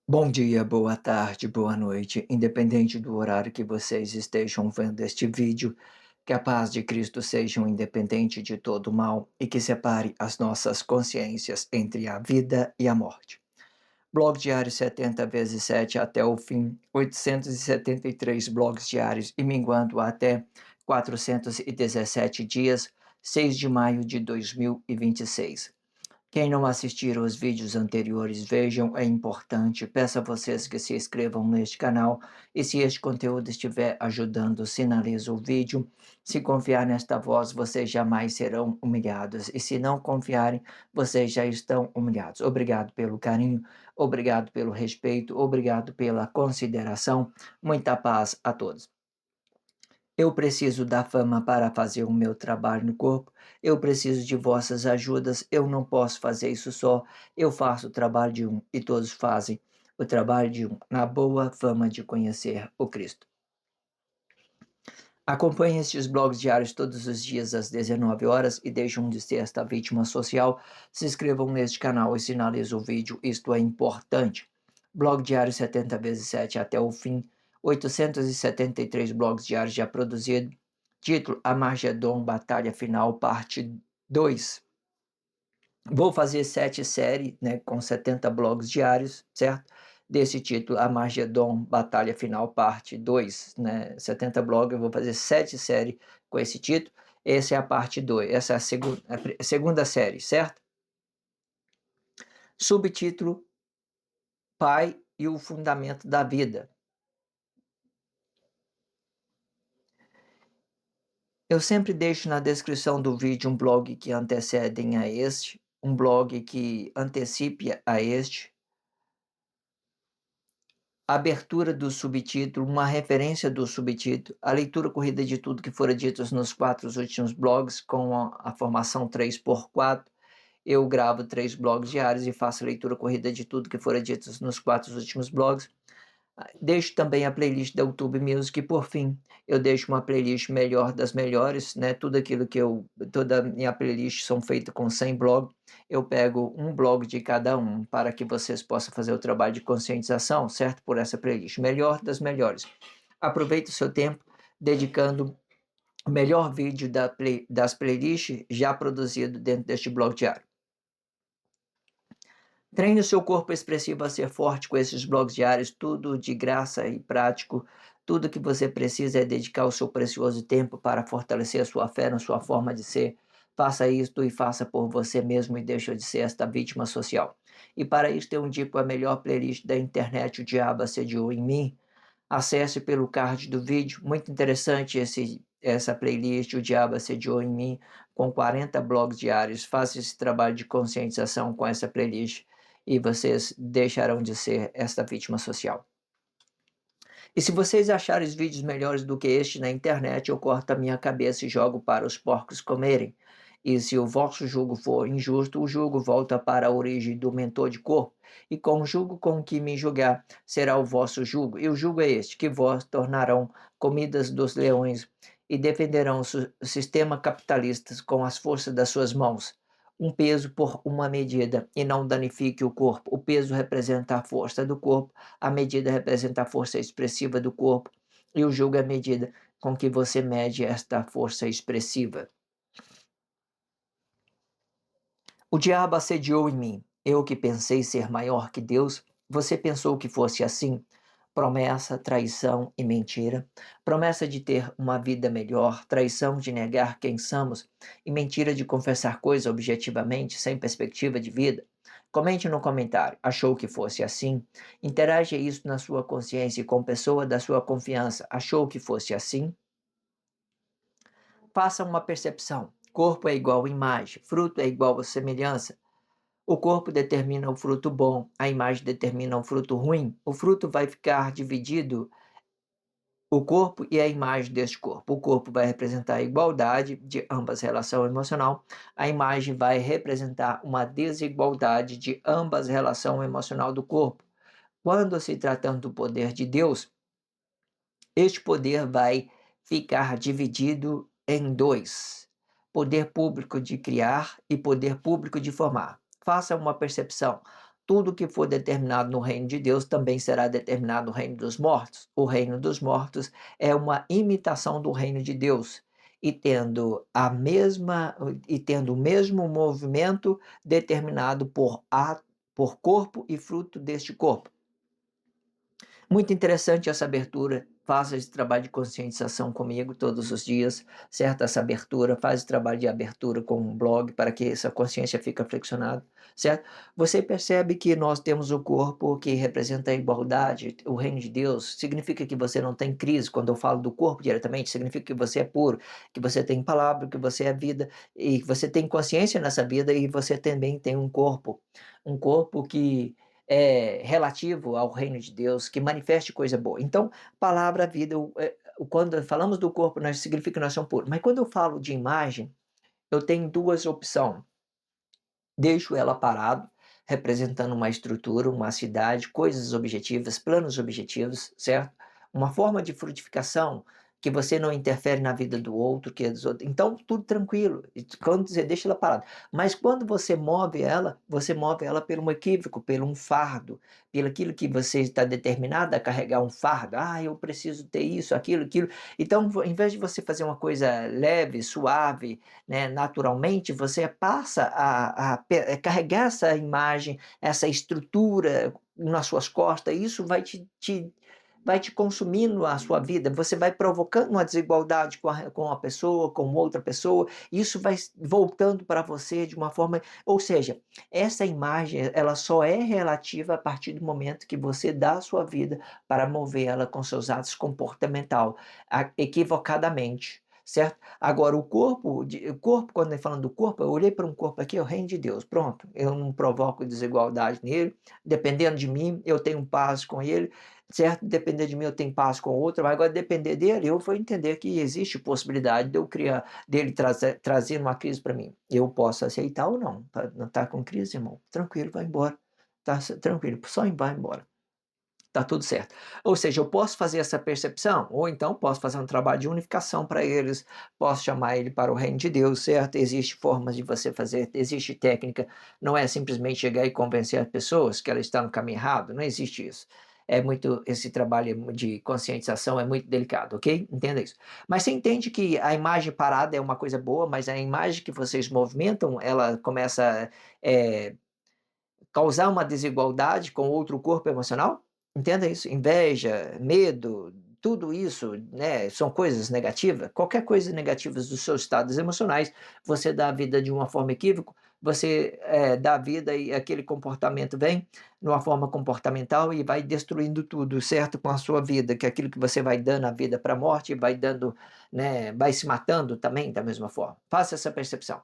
Bom dia, boa tarde, boa noite, independente do horário que vocês estejam vendo este vídeo, que a paz de Cristo seja independente de todo mal e que separe as nossas consciências entre a vida e a morte. Blog diário 70 vezes 7 até o fim, 873 blogs diários e minguando até 417 dias, 6 de maio de 2026. Quem não assistir aos vídeos anteriores, vejam, é importante. Peço a vocês que se inscrevam neste canal e se este conteúdo estiver ajudando, sinalize o vídeo. Se confiar nesta voz, vocês jamais serão humilhados e se não confiarem, vocês já estão humilhados. Obrigado pelo carinho, obrigado pelo respeito, obrigado pela consideração. Muita paz a todos. Eu preciso da fama para fazer o meu trabalho no corpo. Eu preciso de vossas ajudas. Eu não posso fazer isso só. Eu faço o trabalho de um e todos fazem o trabalho de um, na boa fama de conhecer o Cristo. Acompanhe estes blogs diários todos os dias às 19 horas e deixem de ser esta vítima social. Se inscrevam neste canal e sinalizem o vídeo, isto é importante. Blog diário 70 vezes 7 até o fim. 873 blogs diários já produzidos. Título: Armagedon Batalha Final, parte 2. Vou fazer 7 séries, né, com 70 blogs diários, certo? Desse título, Armagedon Batalha Final, parte 2, né? 70 blogs, eu vou fazer 7 séries com esse título. Essa é a parte 2, essa é a segunda série, certo? Subtítulo: Pai e o Fundamento da Vida. Eu sempre deixo na descrição do vídeo um blog que antecedem a este, um blog que antecipe a este, a abertura do subtítulo, uma referência do subtítulo, a leitura corrida de tudo que fora dito nos 4 últimos blogs, com a formação 3x4. Eu gravo 3 blogs diários e faço a leitura corrida de tudo que fora dito nos 4 últimos blogs. Deixo também a playlist da YouTube Music e, por fim, eu deixo uma playlist melhor das melhores, né? Tudo aquilo que toda a minha playlist são feitas com 100 blogs. Eu pego um blog de cada um para que vocês possam fazer o trabalho de conscientização, certo? Por essa playlist, melhor das melhores. Aproveite o seu tempo dedicando o melhor vídeo das playlists já produzido dentro deste blog diário. Treine o seu corpo expressivo a ser forte com esses blogs diários, tudo de graça e prático. Tudo que você precisa é dedicar o seu precioso tempo para fortalecer a sua fé na sua forma de ser. Faça isto e faça por você mesmo e deixe de ser esta vítima social. E para isso eu indico a melhor playlist da internet, O Diabo Assediou em Mim. Acesse pelo card do vídeo, muito interessante essa playlist, O Diabo Assediou em Mim, com 40 blogs diários. Faça esse trabalho de conscientização com essa playlist e vocês deixarão de ser esta vítima social. E se vocês acharem os vídeos melhores do que este na internet, eu corto a minha cabeça e jogo para os porcos comerem. E se o vosso jugo for injusto, o jugo volta para a origem do mentor de corpo, e com o jugo com que me julgar será o vosso jugo. E o jugo é este, que vós tornarão comidas dos leões e defenderão o sistema capitalista com as forças das suas mãos. Um peso por uma medida, e não danifique o corpo. O peso representa a força do corpo, a medida representa a força expressiva do corpo, e o jugo é a medida com que você mede esta força expressiva. O diabo assediou em mim. Eu que pensei ser maior que Deus, você pensou que fosse assim? Promessa, traição e mentira. Promessa de ter uma vida melhor, traição de negar quem somos e mentira de confessar coisas objetivamente, sem perspectiva de vida. Comente no comentário. Achou que fosse assim? Interaja isso na sua consciência e com pessoa da sua confiança. Achou que fosse assim? Faça uma percepção. Corpo é igual imagem, fruto é igual a semelhança. O corpo determina o fruto bom, a imagem determina o fruto ruim. O fruto vai ficar dividido, o corpo e a imagem deste corpo. O corpo vai representar a igualdade de ambas relação emocional, a imagem vai representar uma desigualdade de ambas relação emocional do corpo. Quando se tratando do poder de Deus, este poder vai ficar dividido em dois: poder público de criar e poder público de formar. Faça uma percepção. tudo que for determinado no reino de Deus também será determinado no reino dos mortos. O reino dos mortos é uma imitação do reino de Deus e tendo o mesmo movimento determinado por corpo e fruto deste corpo. Muito interessante essa abertura. Faça esse trabalho de conscientização comigo todos os dias, certo? Essa abertura, faz esse trabalho de abertura com um blog para que essa consciência fique flexionada, certo? Você percebe que nós temos o corpo que representa a igualdade, o reino de Deus. Significa que você não tem crise. Quando eu falo do corpo diretamente, significa que você é puro, que você tem palavra, que você é vida e que você tem consciência nessa vida e você também tem um corpo que é relativo ao reino de Deus, que manifeste coisa boa. Então, palavra, vida, quando falamos do corpo, nós significa que nós somos puros. Mas quando eu falo de imagem, eu tenho duas opções. Deixo ela parado, representando uma estrutura, uma cidade, coisas objetivas, planos objetivos, certo? Uma forma de frutificação que você não interfere na vida do outro, que é dos outros. Então, tudo tranquilo. Quando você deixa ela parada. Mas quando você move ela por um equívoco, por um fardo, pelo aquilo que você está determinado a carregar um fardo. Ah, eu preciso ter isso, aquilo. Então, em vez de você fazer uma coisa leve, suave, né, naturalmente, você passa a carregar essa imagem, essa estrutura nas suas costas, e isso vai te consumindo a sua vida, você vai provocando uma desigualdade com a pessoa, com outra pessoa, e isso vai voltando para você de uma forma, ou seja, essa imagem, ela só é relativa a partir do momento que você dá a sua vida para mover ela com seus atos comportamental, equivocadamente, certo? Agora, o corpo, quando eu falando do corpo, eu olhei para um corpo aqui, é o reino de Deus, pronto. Eu não provoco desigualdade nele, dependendo de mim, eu tenho paz com ele, certo? Depender de mim, eu tenho paz com o outro, mas agora depender dele, eu vou entender que existe possibilidade de eu criar, dele trazer uma crise para mim. Eu posso aceitar ou não. Não tá com crise, irmão? Tranquilo, vai embora. Tá tranquilo, só vai embora. Tá tudo certo. Ou seja, eu posso fazer essa percepção, ou então posso fazer um trabalho de unificação para eles, posso chamar ele para o reino de Deus, certo? Existem formas de você fazer, existe técnica, não é simplesmente chegar e convencer as pessoas que ela está no caminho errado, não existe isso. Esse trabalho de conscientização é muito delicado, ok? Entenda isso. Mas você entende que a imagem parada é uma coisa boa, mas a imagem que vocês movimentam, ela começa a causar uma desigualdade com outro corpo emocional? Entenda isso. Inveja, medo, tudo isso, né, são coisas negativas. Qualquer coisa negativa dos seus estados emocionais, você dá a vida de uma forma equívoca, você dá a vida e aquele comportamento vem de uma forma comportamental e vai destruindo tudo, certo? Com a sua vida, que é aquilo que você vai dando a vida para a morte, vai dando, né, vai se matando também da mesma forma. Faça essa percepção.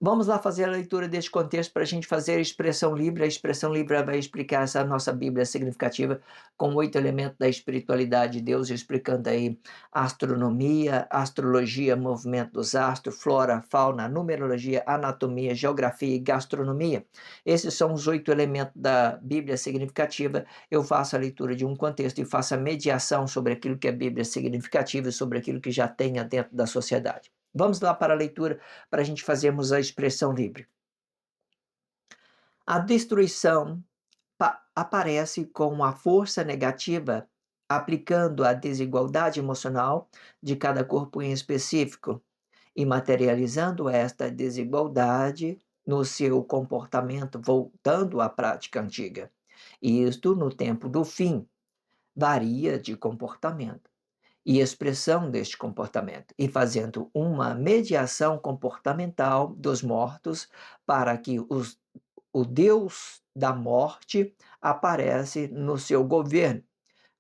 Vamos lá fazer a leitura deste contexto para a gente fazer a expressão livre. A expressão livre vai explicar essa nossa Bíblia significativa com 8 elementos da espiritualidade de Deus, explicando aí astronomia, astrologia, movimento dos astros, flora, fauna, numerologia, anatomia, geografia e gastronomia. Esses são os 8 elementos da Bíblia significativa. Eu faço a leitura de um contexto e faço a mediação sobre aquilo que é Bíblia significativa e sobre aquilo que já tenha dentro da sociedade. Vamos lá para a leitura para a gente fazermos a expressão livre. A destruição aparece com a força negativa, aplicando a desigualdade emocional de cada corpo em específico e materializando esta desigualdade no seu comportamento, voltando à prática antiga. Isto, no tempo do fim, varia de comportamento e expressão deste comportamento, e fazendo uma mediação comportamental dos mortos para que o Deus da morte aparece no seu governo,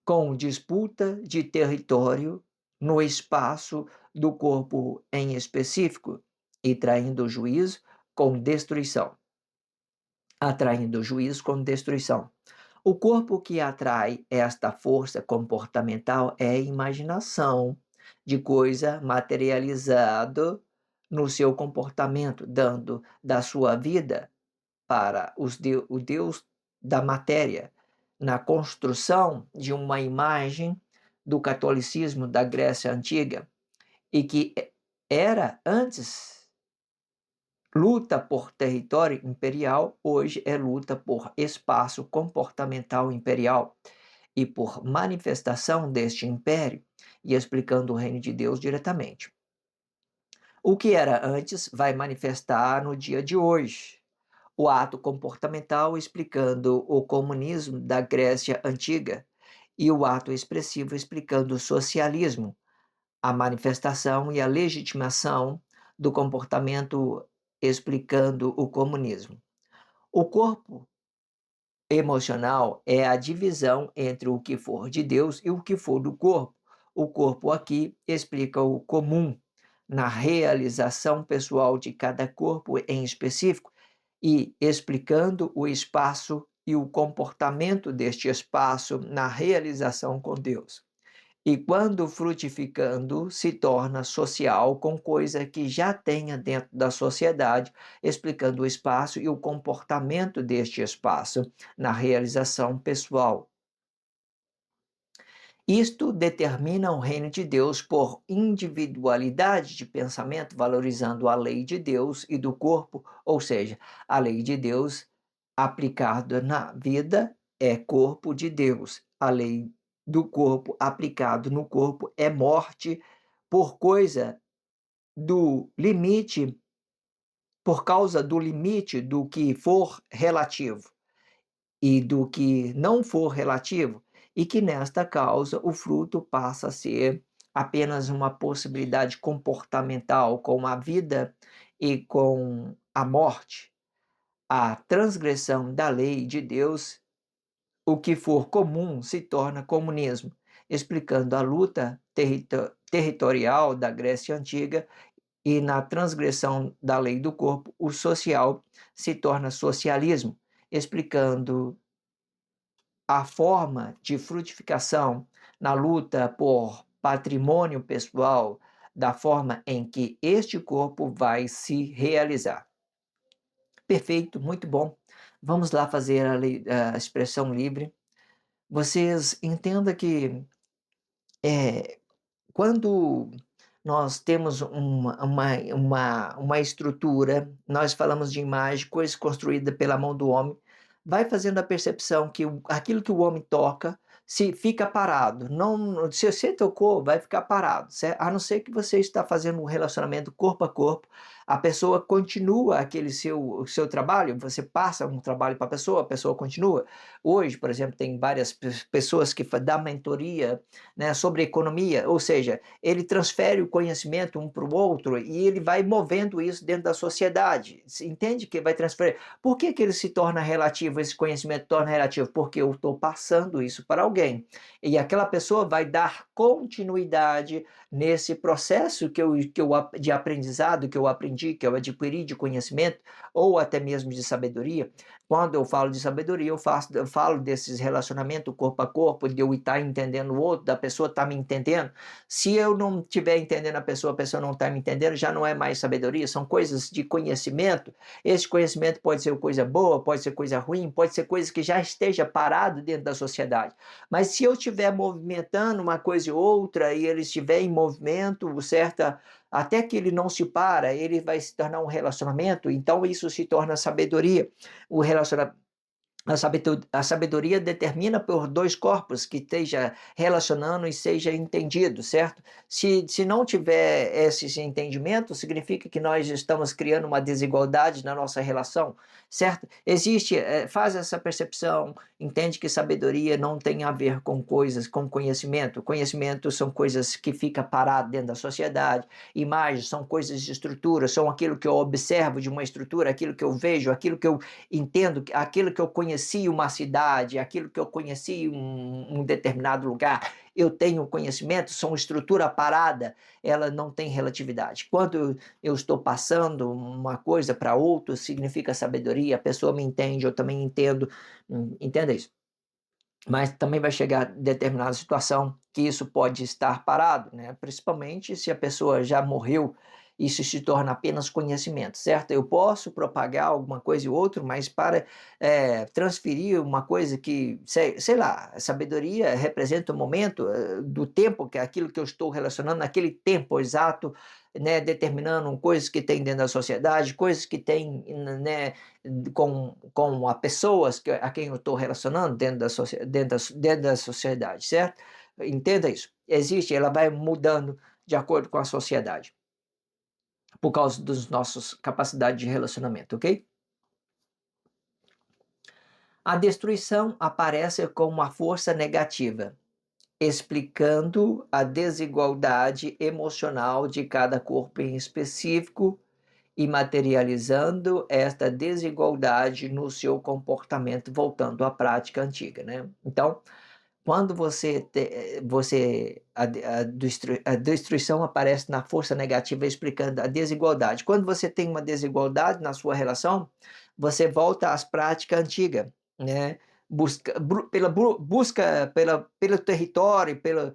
com disputa de território no espaço do corpo em específico, e traindo o juízo com destruição. Atraindo o juízo com destruição. O corpo que atrai esta força comportamental é a imaginação de coisa materializada no seu comportamento, dando da sua vida para o Deus da matéria, na construção de uma imagem do catolicismo da Grécia Antiga, e que era antes luta por território imperial, hoje é luta por espaço comportamental imperial e por manifestação deste império, e explicando o reino de Deus diretamente. O que era antes vai manifestar no dia de hoje. O ato comportamental explicando o comunismo da Grécia Antiga e o ato expressivo explicando o socialismo, a manifestação e a legitimação do comportamento explicando o comunismo. O corpo emocional é a divisão entre o que for de Deus e o que for do corpo. O corpo aqui explica o comum na realização pessoal de cada corpo em específico e explicando o espaço e o comportamento deste espaço na realização com Deus. E quando frutificando, se torna social com coisa que já tenha dentro da sociedade, explicando o espaço e o comportamento deste espaço na realização pessoal. Isto determina o reino de Deus por individualidade de pensamento, valorizando a lei de Deus e do corpo, ou seja, a lei de Deus aplicada na vida é corpo de Deus. A lei do corpo aplicado no corpo é morte por coisa do limite, por causa do limite do que for relativo e do que não for relativo, e que nesta causa o fruto passa a ser apenas uma possibilidade comportamental com a vida e com a morte. A transgressão da lei de Deus, o que for comum se torna comunismo, explicando a luta territorial da Grécia Antiga, e na transgressão da lei do corpo, o social se torna socialismo, explicando a forma de frutificação na luta por patrimônio pessoal, da forma em que este corpo vai se realizar. Perfeito, muito bom. Vamos lá fazer a expressão livre. Vocês entendam que quando nós temos uma estrutura, nós falamos de imagem, coisa construída pela mão do homem, vai fazendo a percepção que aquilo que o homem toca se fica parado. Não, se você tocou, vai ficar parado, certo? A não ser que você está fazendo um relacionamento corpo a corpo, a pessoa continua aquele seu trabalho, você passa um trabalho para a pessoa continua. Hoje, por exemplo, tem várias pessoas que dão mentoria, né, sobre economia, ou seja, ele transfere o conhecimento um para o outro e ele vai movendo isso dentro da sociedade. Você entende que vai transferir? Por que que ele se torna relativo, esse conhecimento torna relativo? Porque eu estou passando isso para alguém. E aquela pessoa vai dar continuidade nesse processo de aprendizado que eu aprendi, que eu adquiri de conhecimento, ou até mesmo de sabedoria. Quando eu falo de sabedoria, eu falo desses relacionamentos corpo a corpo, de eu estar entendendo o outro, da pessoa estar me entendendo. Se eu não estiver entendendo a pessoa não está me entendendo, já não é mais sabedoria, são coisas de conhecimento. Esse conhecimento pode ser coisa boa, pode ser coisa ruim, pode ser coisa que já esteja parado dentro da sociedade. Mas se eu estiver movimentando uma coisa e outra, e ele estiver em movimento, certa, até que ele não se para, ele vai se tornar um relacionamento, então isso se torna sabedoria. O relacionamento, a sabedoria determina por dois corpos que esteja relacionando e seja entendido, certo? Se não tiver esse entendimento, significa que nós estamos criando uma desigualdade na nossa relação, certo? Existe, faz essa percepção, entende que sabedoria não tem a ver com coisas, com conhecimento. Conhecimento são coisas que ficam paradas dentro da sociedade, imagens são coisas de estrutura, são aquilo que eu observo de uma estrutura, aquilo que eu vejo, aquilo que eu entendo, aquilo que eu conheci uma cidade, aquilo que eu conheci um determinado lugar, eu tenho conhecimento, são estrutura parada, ela não tem relatividade. Quando eu estou passando uma coisa para outro, significa sabedoria, a pessoa me entende, eu também entendo, entenda isso. Mas também vai chegar determinada situação que isso pode estar parado, né? Principalmente se a pessoa já morreu isso se torna apenas conhecimento, certo? Eu posso propagar alguma coisa e outra, mas para transferir uma coisa que, sei lá, a sabedoria representa o momento do tempo, que é aquilo que eu estou relacionando naquele tempo exato, né, determinando coisas que tem dentro da sociedade, coisas que tem, né, com as pessoas a quem eu estou relacionando dentro da sociedade, certo? Entenda isso. Existe, ela vai mudando de acordo com a sociedade, por causa dos nossos capacidades de relacionamento, ok? A destruição aparece como uma força negativa, explicando a desigualdade emocional de cada corpo em específico e materializando esta desigualdade no seu comportamento, voltando à prática antiga, né? Então, quando a destruição aparece na força negativa, explicando a desigualdade. Quando você tem uma desigualdade na sua relação, você volta às práticas antigas, né? Pelo território, pelo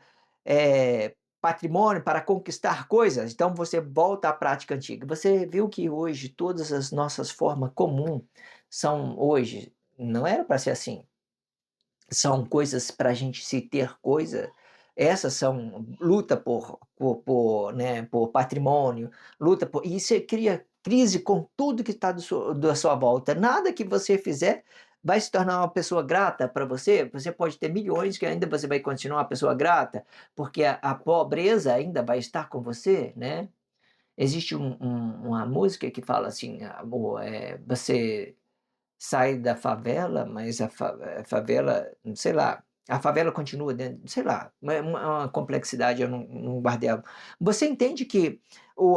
patrimônio, para conquistar coisas. Então você volta à prática antiga. Você viu que hoje todas as nossas formas comuns são hoje, não era para ser assim, são coisas para a gente se ter coisa. Essas são luta né, por patrimônio, luta por. E você cria crise com tudo que está da sua volta. Nada que você fizer vai se tornar uma pessoa grata para você. Você pode ter milhões que ainda você vai continuar uma pessoa grata, porque a pobreza ainda vai estar com você, né? Existe uma música que fala assim, amor, você sai da favela, mas a favela, sei lá, a favela continua dentro, sei lá, uma complexidade, eu não guardei. Você entende que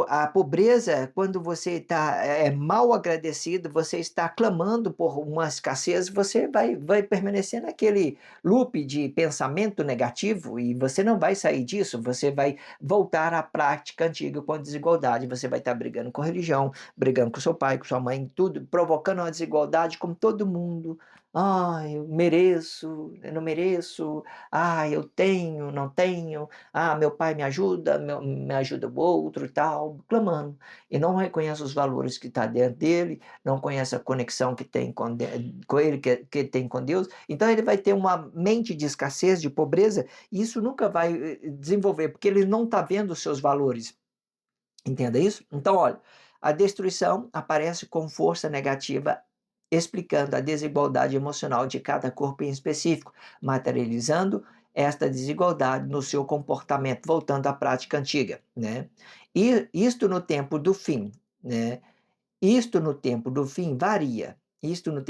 a pobreza, quando você está mal agradecido, você está clamando por uma escassez, você vai permanecer naquele loop de pensamento negativo e você não vai sair disso, você vai voltar à prática antiga com a desigualdade, você vai estar brigando com religião, brigando com seu pai, com sua mãe, tudo, provocando uma desigualdade como todo mundo. Ah, eu mereço, eu não mereço. Ah, eu tenho, não tenho. Ah, meu pai me ajuda, me ajuda o outro e tal, clamando. E não reconhece os valores que está dentro dele, não conhece a conexão que tem com ele, que tem com Deus. Então ele vai ter uma mente de escassez, de pobreza, e isso nunca vai desenvolver, porque ele não está vendo os seus valores. Entenda isso? Então, olha, a destruição aparece com força negativa, explicando a desigualdade emocional de cada corpo em específico, materializando esta desigualdade no seu comportamento, voltando à prática antiga, né? E isto no tempo do fim, né? Isto no tempo do fim varia. Isto no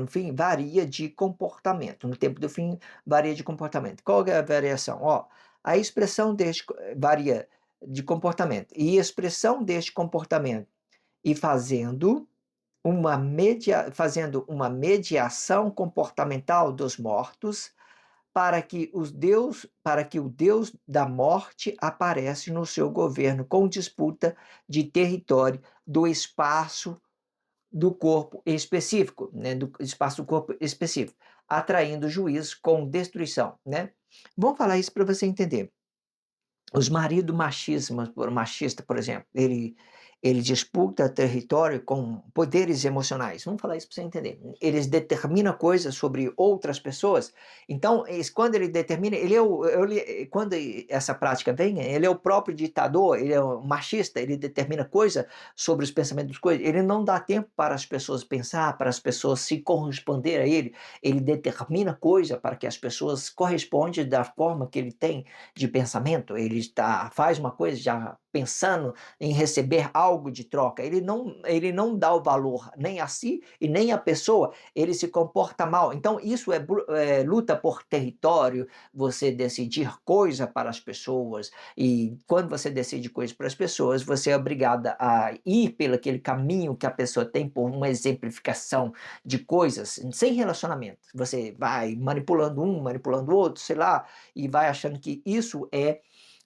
fim varia de comportamento. No tempo do fim varia de comportamento. Qual é a variação? Ó, a expressão deste varia de comportamento. E a expressão deste comportamento e fazendo uma mediação comportamental dos mortos para que o Deus da morte aparece no seu governo com disputa de território do espaço do corpo específico, né, do espaço do corpo específico, atraindo juízo com destruição, né? Vamos falar isso para você entender. Os maridos machista, por exemplo, ele disputa território com poderes emocionais. Vamos falar isso para você entender. Eles determinam coisas sobre outras pessoas. Então, quando ele determina, quando essa prática vem, ele é o próprio ditador, ele é o machista, ele determina coisas sobre os pensamentos das coisas. Ele não dá tempo para as pessoas pensar, para as pessoas se corresponder a ele. Ele determina coisa para que as pessoas correspondam da forma que ele tem de pensamento, ele faz uma coisa já pensando em receber algo de troca. Ele não dá o valor nem a si e nem à pessoa, ele se comporta mal. Então, isso é luta por território, você decidir coisa para as pessoas, e quando você decide coisa para as pessoas, você é obrigada a ir pelo aquele caminho que a pessoa tem por uma exemplificação de coisas sem relacionamento. Você vai manipulando um, manipulando o outro, sei lá, e vai achando que isso é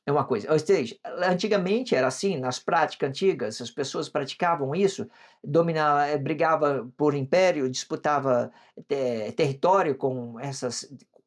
uma coisa. Ou seja, antigamente era assim, nas práticas antigas, as pessoas praticavam isso, brigava por império, disputava território com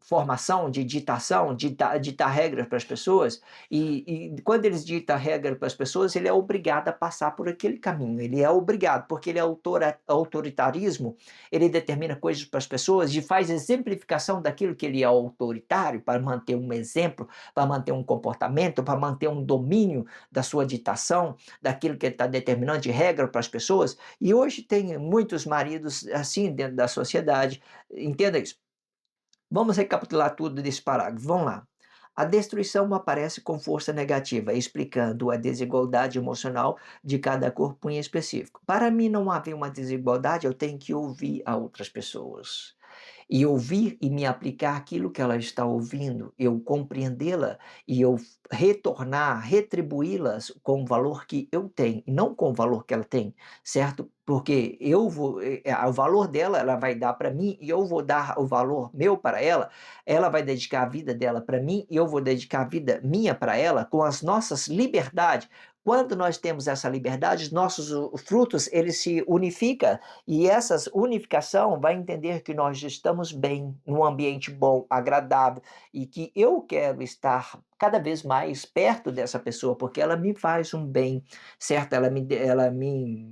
formação, de ditação, ditar regras para as pessoas, e quando eles ditam regra para as pessoas, ele é obrigado a passar por aquele caminho, ele é obrigado, porque ele é autoritarismo, ele determina coisas para as pessoas e faz exemplificação daquilo que ele é autoritário, para manter um exemplo, para manter um comportamento, para manter um domínio da sua ditação, daquilo que ele está determinando de regra para as pessoas, e hoje tem muitos maridos assim dentro da sociedade, entenda isso. Vamos recapitular tudo desse parágrafo. Vamos lá. A destruição aparece com força negativa, explicando a desigualdade emocional de cada corpo em específico. Para mim não haver uma desigualdade, eu tenho que ouvir a outras pessoas e ouvir e me aplicar aquilo que ela está ouvindo, eu compreendê-la e eu retornar, retribuí-las com o valor que eu tenho, e não com o valor que ela tem, certo? Porque o valor dela, ela vai dar para mim e eu vou dar o valor meu para ela vai dedicar a vida dela para mim e eu vou dedicar a vida minha para ela, com as nossas liberdades. Quando nós temos essa liberdade, os nossos frutos, eles se unificam e essa unificação vai entender que nós estamos bem, num ambiente bom, agradável, e que eu quero estar cada vez mais perto dessa pessoa, porque ela me faz um bem, certo?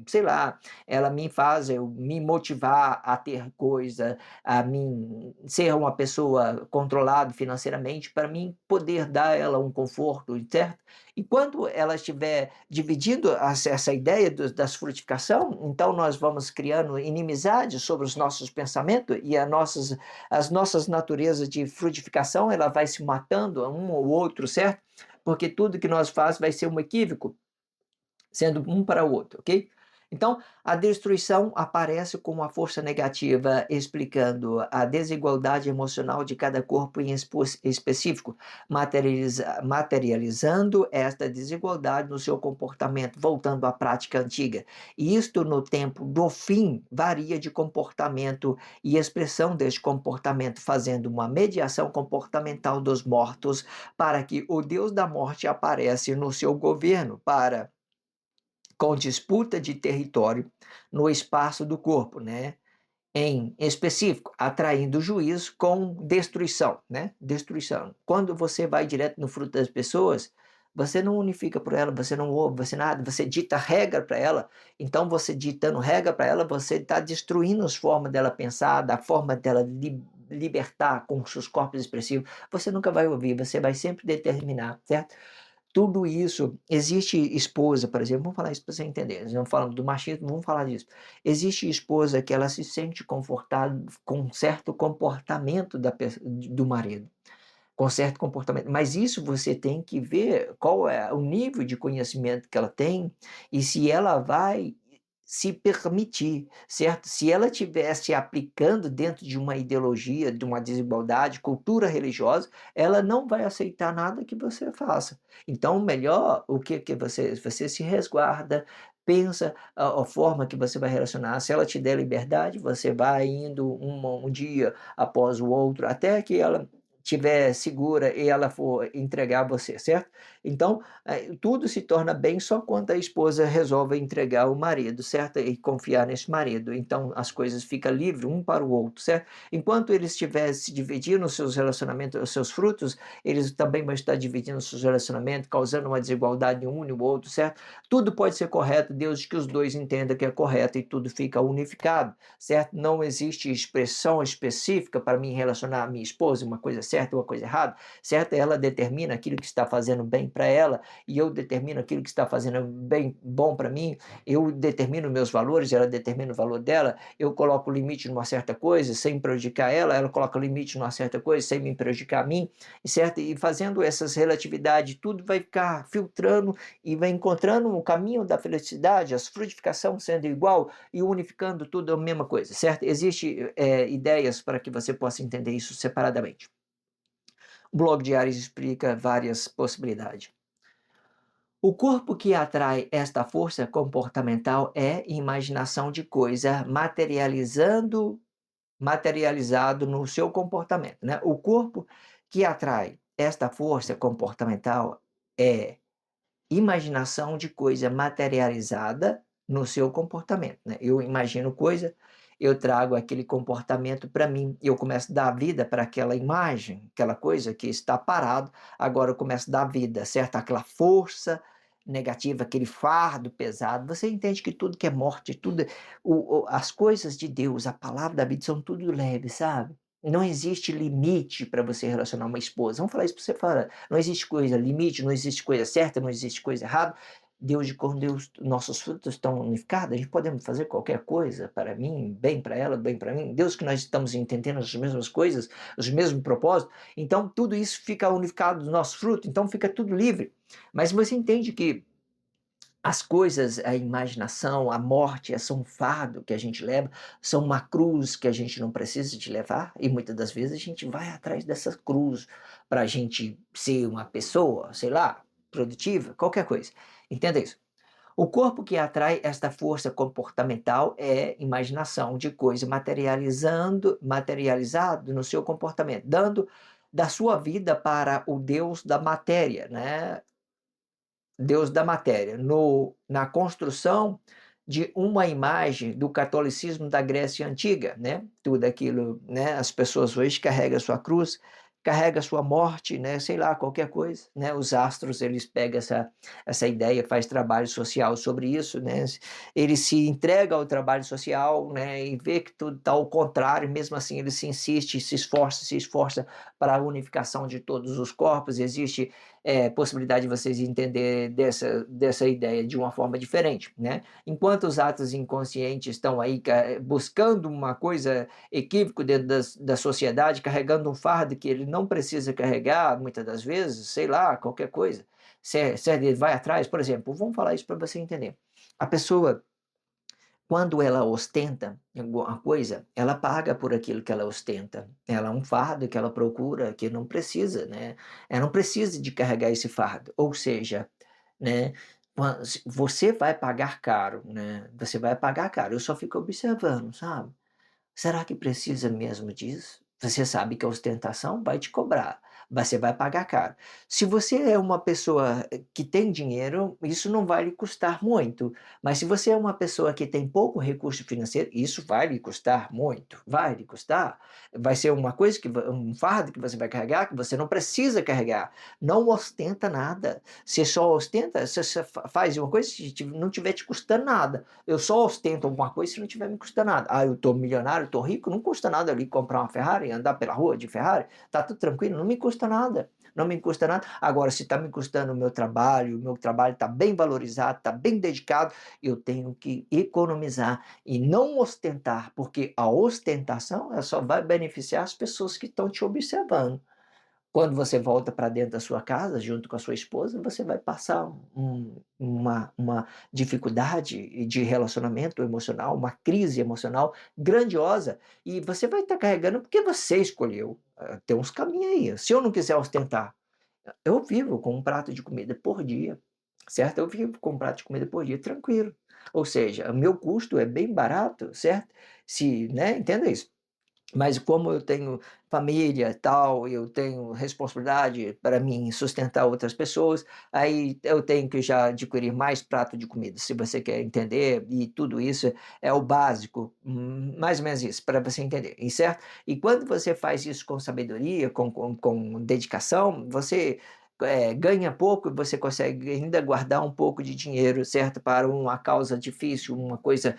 Sei lá, ela me faz eu me motivar a ter coisa, a mim ser uma pessoa controlada financeiramente, para mim poder dar a ela um conforto, certo? E quando ela estiver dividindo essa ideia das frutificação, então nós vamos criando inimizade sobre os nossos pensamentos e as nossas naturezas de frutificação, ela vai se matando um ou outro, certo? Porque tudo que nós faz vai ser um equívoco, sendo um para o outro, ok? Então, a destruição aparece com uma força negativa, explicando a desigualdade emocional de cada corpo em específico, materializando esta desigualdade no seu comportamento, voltando à prática antiga. E isto, no tempo do fim, varia de comportamento e expressão deste comportamento, fazendo uma mediação comportamental dos mortos, para que o Deus da morte aparece no seu governo, com disputa de território no espaço do corpo, né? Em específico, atraindo juízo com destruição, né? Destruição. Quando você vai direto no fruto das pessoas, você não unifica por ela, você não ouve, você nada, você dita regra para ela. Então, você ditando regra para ela, você está destruindo as formas dela pensar, da forma dela libertar com os seus corpos expressivos. Você nunca vai ouvir, você vai sempre determinar, certo? Tudo isso, existe esposa, por exemplo, vamos falar isso para você entender, nós não falamos do machismo, vamos falar disso. Existe esposa que ela se sente confortável com certo comportamento do marido, com certo comportamento, mas isso você tem que ver qual é o nível de conhecimento que ela tem e se ela vai se permitir, certo? Se ela estivesse aplicando dentro de uma ideologia, de uma desigualdade, cultura religiosa, ela não vai aceitar nada que você faça. Então, melhor o que você se resguarda, pensa a forma que você vai relacionar. Se ela te der liberdade, você vai indo um dia após o outro, até que ela estiver segura e ela for entregar você, certo? Então, tudo se torna bem só quando a esposa resolve entregar o marido, certo? E confiar nesse marido. Então, as coisas ficam livres um para o outro, certo? Enquanto eles estiverem se dividindo os seus relacionamentos, os seus frutos, eles também vão estar dividindo os seus relacionamentos, causando uma desigualdade em um e no outro, certo? Tudo pode ser correto, desde que os dois entendam que é correto e tudo fica unificado, certo? Não existe expressão específica para mim relacionar a minha esposa, uma coisa certa ou uma coisa errada, certo? Ela determina aquilo que está fazendo bem para ela e eu determino aquilo que está fazendo bem bom para mim, eu determino meus valores, ela determina o valor dela, eu coloco limite numa certa coisa sem prejudicar ela, ela coloca limite numa certa coisa sem me prejudicar a mim, certo? E fazendo essas relatividades, tudo vai ficar filtrando e vai encontrando o caminho da felicidade, a frutificação sendo igual e unificando tudo a mesma coisa, certo? Existem ideias para que você possa entender isso separadamente. O blog de Ares explica várias possibilidades. O corpo que atrai esta força comportamental é imaginação de coisa materializado no seu comportamento, né? O corpo que atrai esta força comportamental é imaginação de coisa materializada no seu comportamento, né? Eu imagino coisa eu trago aquele comportamento para mim, eu começo a dar vida para aquela imagem, aquela coisa que está parado, agora eu começo a dar vida, certo? Aquela força negativa, aquele fardo pesado. Você entende que tudo que é morte, tudo, as coisas de Deus, a palavra da vida são tudo leve, sabe? Não existe limite para você relacionar uma esposa. Vamos falar isso para você falar. Não existe coisa limite, não existe coisa certa, não existe coisa errada. Deus, quando Deus, nossos frutos estão unificados, a gente podemos fazer qualquer coisa para mim, bem para ela, bem para mim. Deus que nós estamos entendendo as mesmas coisas, os mesmos propósitos. Então tudo isso fica unificado no nosso fruto. Então fica tudo livre. Mas você entende que as coisas, a imaginação, a morte, são um fardo que a gente leva, são uma cruz que a gente não precisa de levar, e muitas das vezes a gente vai atrás dessa cruz para a gente ser uma pessoa, sei lá, produtiva, qualquer coisa. Entenda isso. O corpo que atrai esta força comportamental é imaginação de coisa materializado no seu comportamento, dando da sua vida para o Deus da matéria, né? Deus da matéria, na construção de uma imagem do catolicismo da Grécia Antiga, né? Tudo aquilo, né? As pessoas hoje carregam a sua cruz, carregam a sua morte, né? Sei lá, qualquer coisa, né? Os astros, eles pegam essa ideia, faz trabalho social sobre isso, né? Ele se entrega ao trabalho social, né? E vê que tudo está ao contrário, mesmo assim ele se insiste, se esforça para a unificação de todos os corpos. Existe possibilidade de vocês entender dessa ideia de uma forma diferente, né? Enquanto os atos inconscientes estão aí buscando uma coisa equívoca dentro da sociedade, carregando um fardo que ele não precisa carregar, muitas das vezes, sei lá, qualquer coisa, certo? Ele vai atrás, por exemplo, vamos falar isso para você entender. A pessoa, quando ela ostenta alguma coisa, ela paga por aquilo que ela ostenta. Ela é um fardo que ela procura, que não precisa, né? Ela não precisa de carregar esse fardo. Ou seja, né? Você vai pagar caro, né? Você vai pagar caro. Eu só fico observando, sabe? Será que precisa mesmo disso? Você sabe que a ostentação vai te cobrar, você vai pagar caro. Se você é uma pessoa que tem dinheiro, isso não vai lhe custar muito. Mas se você é uma pessoa que tem pouco recurso financeiro, isso vai lhe custar muito. Vai lhe custar. Vai ser uma coisa um fardo que você vai carregar que você não precisa carregar. Não ostenta nada. Você só ostenta, você faz uma coisa que não tiver te custando nada. Eu só ostento alguma coisa se não tiver me custando nada. Ah, eu tô milionário, eu tô rico, não custa nada ali comprar uma Ferrari, andar pela rua de Ferrari, tá tudo tranquilo, não me custa nada. Não me custa nada. Agora, se está me custando o meu trabalho está bem valorizado, está bem dedicado, eu tenho que economizar e não ostentar, porque a ostentação ela só vai beneficiar as pessoas que estão te observando. Quando você volta para dentro da sua casa, junto com a sua esposa, você vai passar uma dificuldade de relacionamento emocional, uma crise emocional grandiosa, e você vai estar carregando porque você escolheu. Tem uns caminhos aí. Se eu não quiser ostentar, eu vivo com um prato de comida por dia, certo? Eu vivo com um prato de comida por dia, tranquilo. Ou seja, o meu custo é bem barato, certo? Se, né? Entenda isso. Mas como eu tenho família, tal, eu tenho responsabilidade para mim sustentar outras pessoas, aí eu tenho que já adquirir mais prato de comida, se você quer entender, e tudo isso é o básico, mais ou menos isso, para você entender, e certo? E quando você faz isso com sabedoria, com dedicação, você ganha pouco e você consegue ainda guardar um pouco de dinheiro, certo? Para uma causa difícil, uma coisa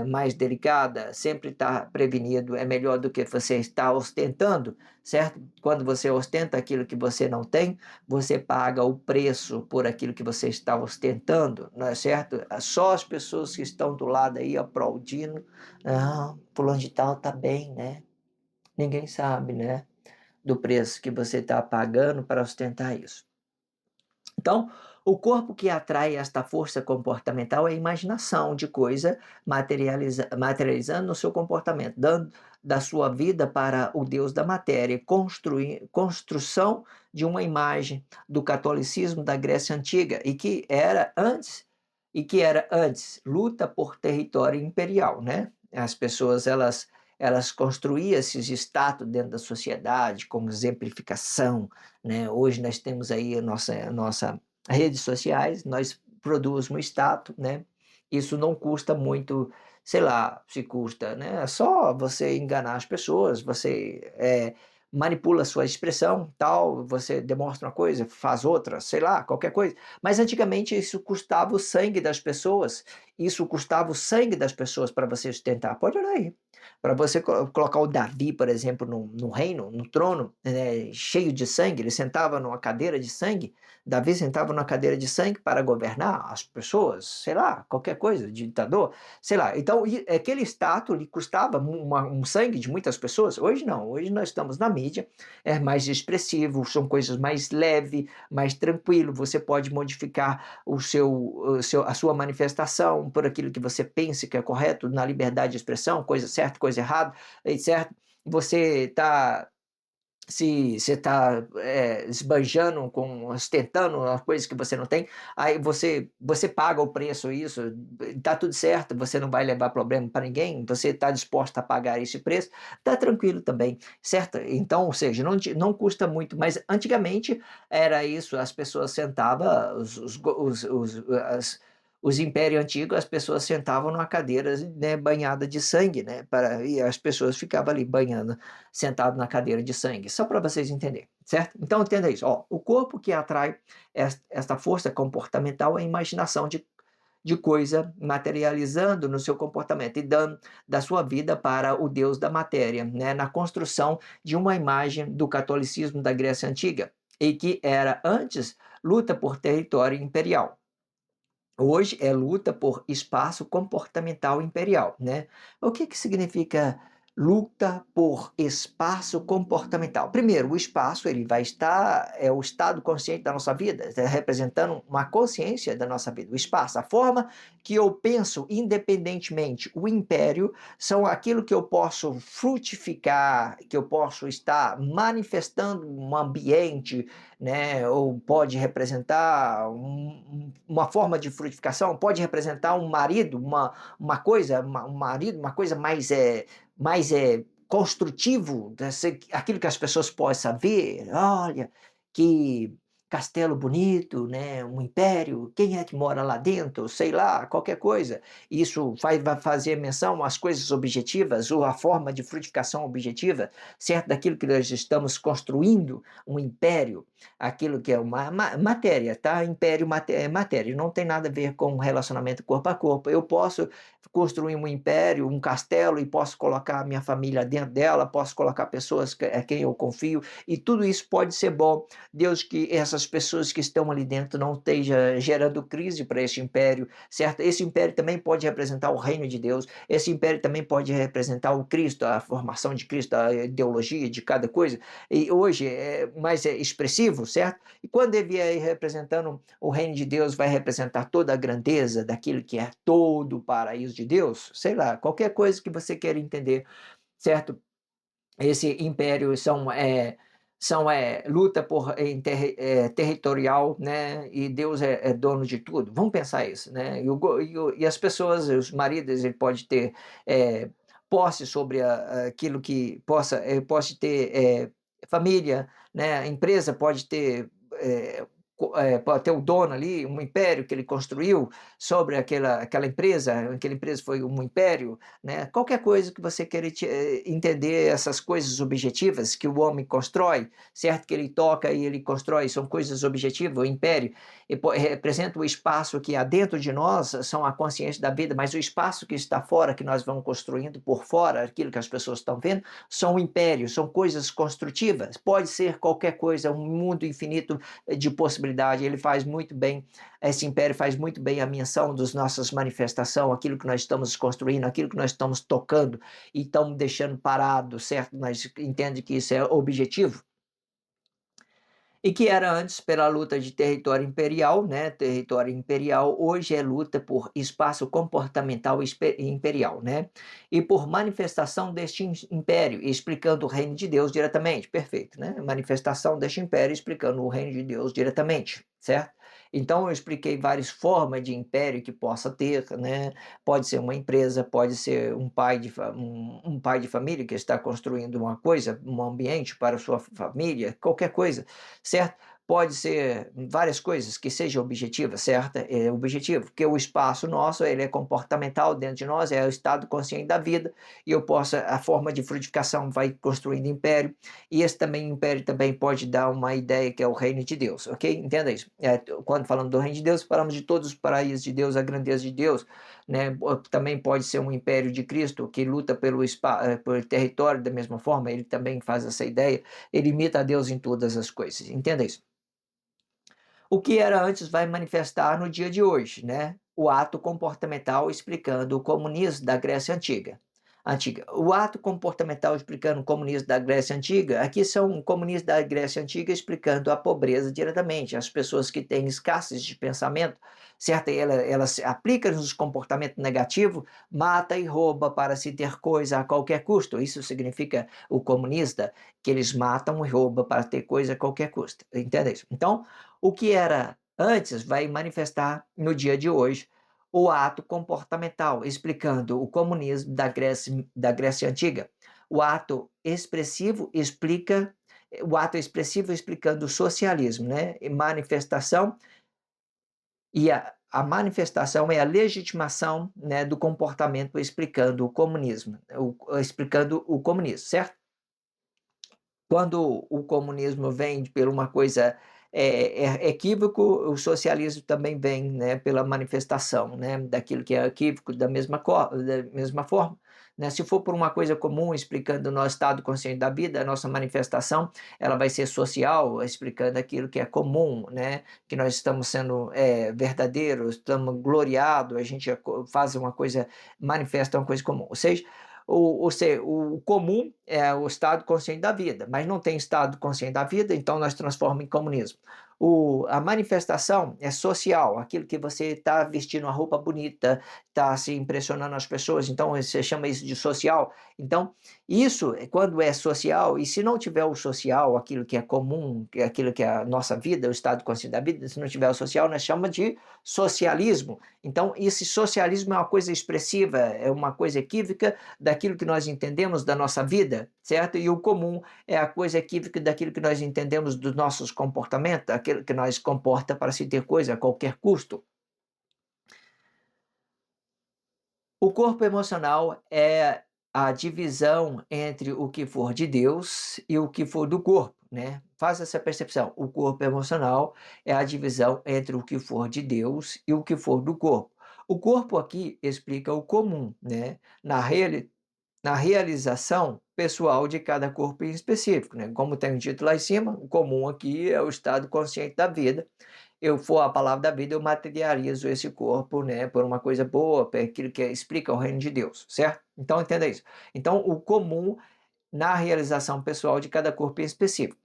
mais delicada, sempre estar prevenido é melhor do que você estar ostentando, certo? Quando você ostenta aquilo que você não tem, você paga o preço por aquilo que você está ostentando, não é certo? Só as pessoas que estão do lado aí aplaudindo, ah, fulano de tal tá bem, né? Ninguém sabe, né? Do preço que você está pagando para ostentar isso. Então, o corpo que atrai esta força comportamental é a imaginação de coisa materializando no seu comportamento, dando da sua vida para o Deus da matéria, construção de uma imagem do catolicismo da Grécia Antiga, e que era antes luta por território imperial, né? As pessoas elas construíam esses status dentro da sociedade como exemplificação, né? Hoje nós temos aí a nossa redes sociais, nós produzimos status, né? Isso não custa muito sei lá, se custa, né? É só você enganar as pessoas, você manipula a sua expressão, tal, você demonstra uma coisa, faz outra, sei lá, qualquer coisa. Mas antigamente isso custava o sangue das pessoas, isso custava o sangue das pessoas para você sustentar. Pode olhar aí. Para você colocar o Davi, por exemplo, no reino, no trono, né, cheio de sangue, ele sentava numa cadeira de sangue. Davi sentava numa cadeira de sangue para governar as pessoas, sei lá, qualquer coisa, ditador, sei lá. Então, aquele status lhe custava um sangue de muitas pessoas. Hoje não, hoje nós estamos na mídia, é mais expressivo, são coisas mais leves, mais tranquilo. Você pode modificar a sua manifestação por aquilo que você pensa que é correto, na liberdade de expressão, coisa certa, coisa errada, certo? Você está se você está esbanjando, ostentando uma coisa que você não tem, aí você paga o preço, isso, está tudo certo, você não vai levar problema para ninguém, você está disposto a pagar esse preço, está tranquilo também, certo? Então, ou seja, não custa muito, mas antigamente era isso, as pessoas sentavam, os impérios antigos, as pessoas sentavam numa cadeira, né, banhada de sangue, né, e as pessoas ficavam ali banhando, sentado na cadeira de sangue, só para vocês entenderem, certo? Então entenda isso, ó, o corpo que atrai esta força comportamental é a imaginação de coisa materializando no seu comportamento e dando da sua vida para o Deus da matéria, né? Na construção de uma imagem do catolicismo da Grécia Antiga, e que era antes luta por território imperial. Hoje é luta por espaço comportamental imperial, né? O que significa luta por espaço comportamental? Primeiro, o espaço ele vai estar é o estado consciente da nossa vida, representando uma consciência da nossa vida. O espaço, a forma que eu penso independentemente, o império são aquilo que eu posso frutificar, que eu posso estar manifestando um ambiente, né? Ou pode representar uma forma de frutificação, pode representar um marido, uma coisa, um marido, uma coisa mais construtivo, aquilo que as pessoas possam ver, olha, que castelo bonito, né? Um império, quem é que mora lá dentro? Sei lá, qualquer coisa. Isso vai fazer menção às coisas objetivas, ou à forma de frutificação objetiva, certo? Daquilo que nós estamos construindo, um império, aquilo que é uma matéria, tá? Império é matéria, não tem nada a ver com relacionamento corpo a corpo. Eu posso construir um império, um castelo, e posso colocar a minha família dentro dela, posso colocar pessoas a quem eu confio, e tudo isso pode ser bom. Deus que essas pessoas que estão ali dentro não esteja gerando crise para esse império, certo? Esse império também pode representar o reino de Deus, esse império também pode representar o Cristo, a formação de Cristo, a ideologia de cada coisa, e hoje é mais expressivo, certo? E quando ele vier representando o reino de Deus, vai representar toda a grandeza daquilo que é todo o paraíso de Deus, sei lá, qualquer coisa que você queira entender, certo? Esse império luta por territorial, né? E Deus é dono de tudo. Vamos pensar isso, né? E as pessoas, os maridos, ele pode ter posse sobre aquilo que pode ter família, né? A empresa pode ter pode ter o dono ali, um império que ele construiu sobre aquela empresa foi um império, né? Qualquer coisa que você queira entender, essas coisas objetivas que o homem constrói, certo? Que ele toca e ele constrói, são coisas objetivas, o império representa o espaço que há dentro de nós, são a consciência da vida, mas o espaço que está fora, que nós vamos construindo por fora, aquilo que as pessoas estão vendo, são impérios, são coisas construtivas, pode ser qualquer coisa, um mundo infinito de possibilidade. Ele faz muito bem, esse império faz muito bem a menção das nossas manifestações, aquilo que nós estamos construindo, aquilo que nós estamos tocando e estamos deixando parado, certo? Nós entendemos que isso é objetivo. E que era antes pela luta de território imperial, né? Território imperial, hoje é luta por espaço comportamental imperial, né? E por manifestação deste império, explicando o reino de Deus diretamente, perfeito, né? Manifestação deste império explicando o reino de Deus diretamente, certo? Então eu expliquei várias formas de império que possa ter, né? Pode ser uma empresa, pode ser um pai de família que está construindo uma coisa, um ambiente para a sua família, qualquer coisa, certo? pode ser várias coisas que sejam objetivas, certo? É objetivo, porque o espaço nosso, ele é comportamental dentro de nós, é o estado consciente da vida, e eu posso, a forma de frutificação vai construindo império, e esse também império também pode dar uma ideia que é o reino de Deus, ok? Entenda isso. Quando falamos do reino de Deus, falamos de todos os paraísos de Deus, a grandeza de Deus, né? Também pode ser um império de Cristo que luta pelo território da mesma forma, ele também faz essa ideia, ele imita a Deus em todas as coisas, entenda isso. O que era antes vai manifestar no dia de hoje, né? O ato comportamental explicando o comunismo da Grécia Antiga. O ato comportamental explicando o comunismo da Grécia Antiga, aqui são comunistas da Grécia Antiga explicando a pobreza diretamente. As pessoas que têm escassez de pensamento, certo? Ela se aplica nos comportamentos negativos, mata e rouba para se ter coisa a qualquer custo. Isso significa o comunista, que eles matam e roubam para ter coisa a qualquer custo. Entende isso? Então, o que era antes vai manifestar no dia de hoje o ato comportamental, explicando o comunismo da Grécia Antiga. O ato expressivo explica o ato expressivo explicando o socialismo, né? E manifestação e a manifestação é a legitimação, né, do comportamento explicando o comunismo, explicando o comunismo, certo? Quando o comunismo vem por uma coisa equívoco, o socialismo também vem, né, pela manifestação, né, daquilo que é equívoco da mesma forma. Né? Se for por uma coisa comum, explicando o nosso estado consciente da vida, a nossa manifestação ela vai ser social, explicando aquilo que é comum, né, que nós estamos sendo verdadeiros, estamos gloriados, a gente faz uma coisa, manifesta uma coisa comum. Ou seja, o comum é o estado consciente da vida, mas não tem estado consciente da vida, então nós transformamos em comunismo. A manifestação é social, aquilo que você está vestindo uma roupa bonita, está se impressionando as pessoas, então você chama isso de social. Então, isso, quando é social, e se não tiver o social, aquilo que é comum, aquilo que é a nossa vida, o estado consciente da vida, se não tiver o social, nós chamamos de socialismo. Então, esse socialismo é uma coisa expressiva, é uma coisa equívoca daquilo que nós entendemos da nossa vida, certo? E o comum é a coisa equívoca daquilo que nós entendemos dos nossos comportamentos, aquilo que nós comporta para se ter coisa a qualquer custo. O corpo emocional é a divisão entre o que for de Deus e o que for do corpo, né? Faz essa percepção. O corpo emocional é a divisão entre o que for de Deus e o que for do corpo. O corpo aqui explica o comum, né? Na realização pessoal de cada corpo em específico, né? Como tem dito lá em cima, o comum aqui é o estado consciente da vida. Eu for a palavra da vida, eu materializo esse corpo, né, por uma coisa boa, por aquilo que explica o reino de Deus, certo? Então entenda isso. Então o comum na realização pessoal de cada corpo em específico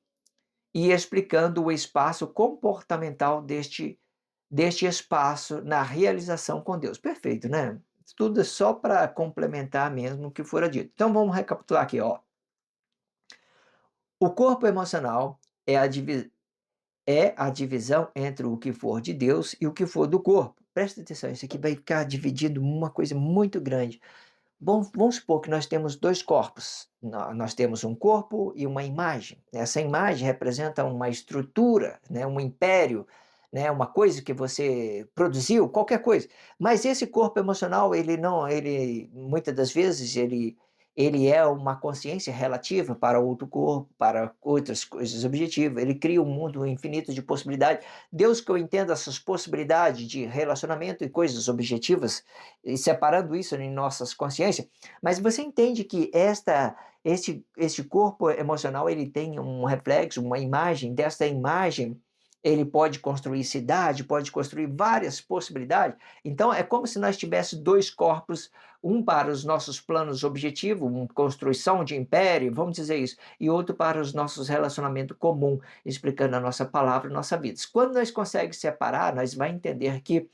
e explicando o espaço comportamental deste espaço na realização com Deus. Perfeito, né? Tudo é só para complementar mesmo o que fora dito. Então vamos recapitular aqui, ó. O corpo emocional é a divisão entre o que for de Deus e o que for do corpo. Presta atenção, isso aqui vai ficar dividido uma coisa muito grande. Bom, vamos supor que nós temos dois corpos. Nós temos um corpo e uma imagem. Essa imagem representa uma estrutura, né, um império, né, uma coisa que você produziu, qualquer coisa. Mas esse corpo emocional, ele não, ele muitas das vezes ele é uma consciência relativa para outro corpo, para outras coisas objetivas. Ele cria um mundo infinito de possibilidades. Deus que eu entenda essas possibilidades de relacionamento e coisas objetivas, e separando isso em nossas consciências, mas você entende que este corpo emocional ele tem um reflexo, uma imagem, desta imagem ele pode construir cidade, pode construir várias possibilidades. Então é como se nós tivéssemos dois corpos, um para os nossos planos objetivos, uma construção de império, vamos dizer isso, e outro para os nossos relacionamentos comuns, explicando a nossa palavra, a nossa vida. Quando nós conseguimos separar, nós vamos entender que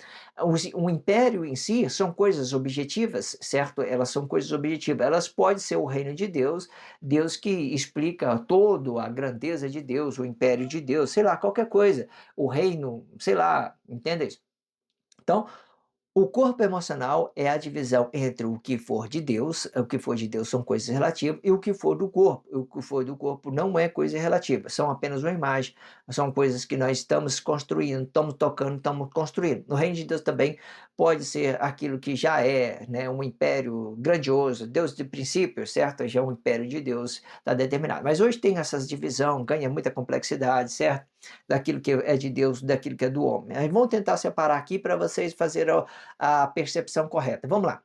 o império em si são coisas objetivas, certo? Elas são coisas objetivas. Elas podem ser o reino de Deus, Deus que explica todo a grandeza de Deus, o império de Deus, sei lá, qualquer coisa, o reino, sei lá, entende isso? Então, O corpo emocional é a divisão entre o que for de Deus, o que for de Deus são coisas relativas, e o que for do corpo. O que for do corpo não é coisa relativa, são apenas uma imagem, são coisas que nós estamos construindo, estamos tocando, estamos construindo. No reino de Deus também pode ser aquilo que já é, né, um império grandioso, Deus de princípio, certo? Já é um império de Deus, está determinado. Mas hoje tem essas divisão, ganha muita complexidade, certo? Daquilo que é de Deus, daquilo que é do homem. Aí vamos tentar separar aqui para vocês fazerem a percepção correta. Vamos lá.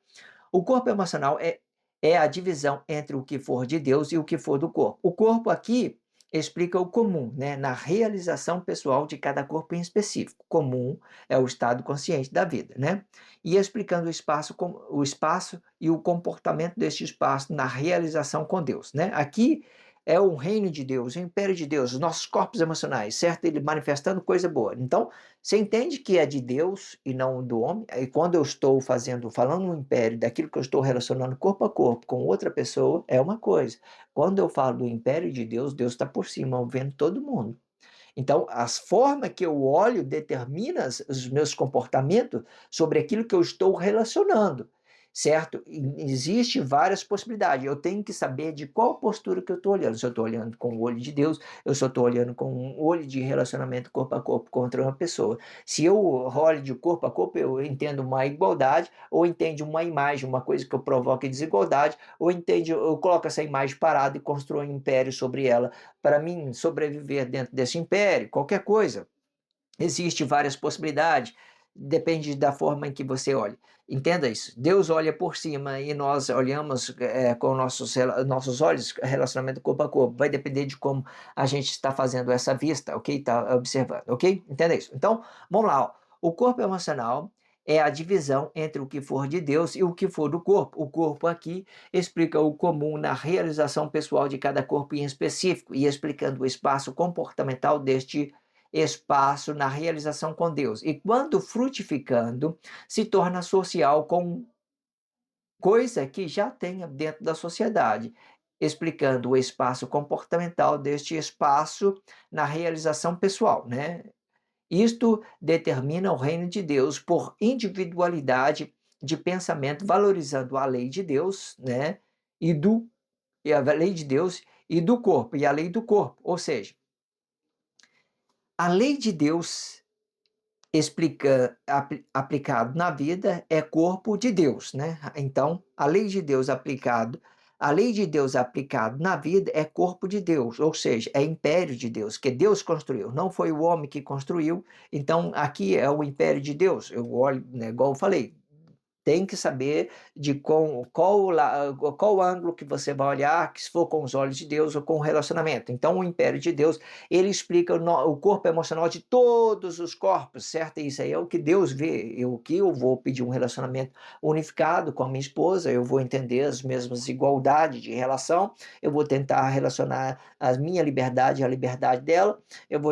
O corpo emocional é a divisão entre o que for de Deus e o que for do corpo. O corpo aqui explica o comum, né, na realização pessoal de cada corpo em específico. Comum é o estado consciente da vida, né? E explicando o espaço e o comportamento deste espaço na realização com Deus, né? Aqui é o reino de Deus, o império de Deus, os nossos corpos emocionais, certo? Ele manifestando coisa boa. Então, você entende que é de Deus e não do homem? E quando eu estou falando no império, daquilo que eu estou relacionando corpo a corpo com outra pessoa, é uma coisa. Quando eu falo do império de Deus, Deus está por cima, vendo todo mundo. Então, as formas que eu olho determinam os meus comportamentos sobre aquilo que eu estou relacionando, certo? Existe várias possibilidades. Eu tenho que saber de qual postura que eu estou olhando. Se eu estou olhando com o olho de Deus, eu só estou olhando com um olho de relacionamento corpo a corpo contra uma pessoa. Se eu olho de corpo a corpo, eu entendo uma igualdade, ou entendo uma imagem, uma coisa que eu provoque desigualdade, ou entendo, eu coloco essa imagem parada e construo um império sobre ela para mim sobreviver dentro desse império, qualquer coisa. Existem várias possibilidades, depende da forma em que você olha. Entenda isso. Deus olha por cima e nós olhamos com nossos olhos, relacionamento corpo a corpo. Vai depender de como a gente está fazendo essa vista, ok? Está observando, ok? Entenda isso. Então, vamos lá. Ó. O corpo emocional é a divisão entre o que for de Deus e o que for do corpo. O corpo aqui explica o comum na realização pessoal de cada corpo em específico e explicando o espaço comportamental deste espaço na realização com Deus. E quando frutificando, se torna social com coisa que já tem dentro da sociedade, explicando o espaço comportamental deste espaço na realização pessoal, né? Isto determina o reino de Deus por individualidade de pensamento, valorizando a lei de Deus, né? E do e a lei de Deus e do corpo, e a lei do corpo. Ou seja, a lei de Deus aplicado na vida é corpo de Deus, né? Então, a lei de Deus aplicado na vida é corpo de Deus, ou seja, é império de Deus, que Deus construiu, não foi o homem que construiu. Então, aqui é o império de Deus. Eu olho, né, igual eu falei, tem que saber de qual ângulo que você vai olhar, que se for com os olhos de Deus ou com o relacionamento. Então, o império de Deus, ele explica o corpo emocional de todos os corpos, certo? Isso aí é o que Deus vê. O que eu vou pedir um relacionamento unificado com a minha esposa, eu vou entender as mesmas igualdades de relação, eu vou tentar relacionar a minha liberdade à liberdade dela, eu vou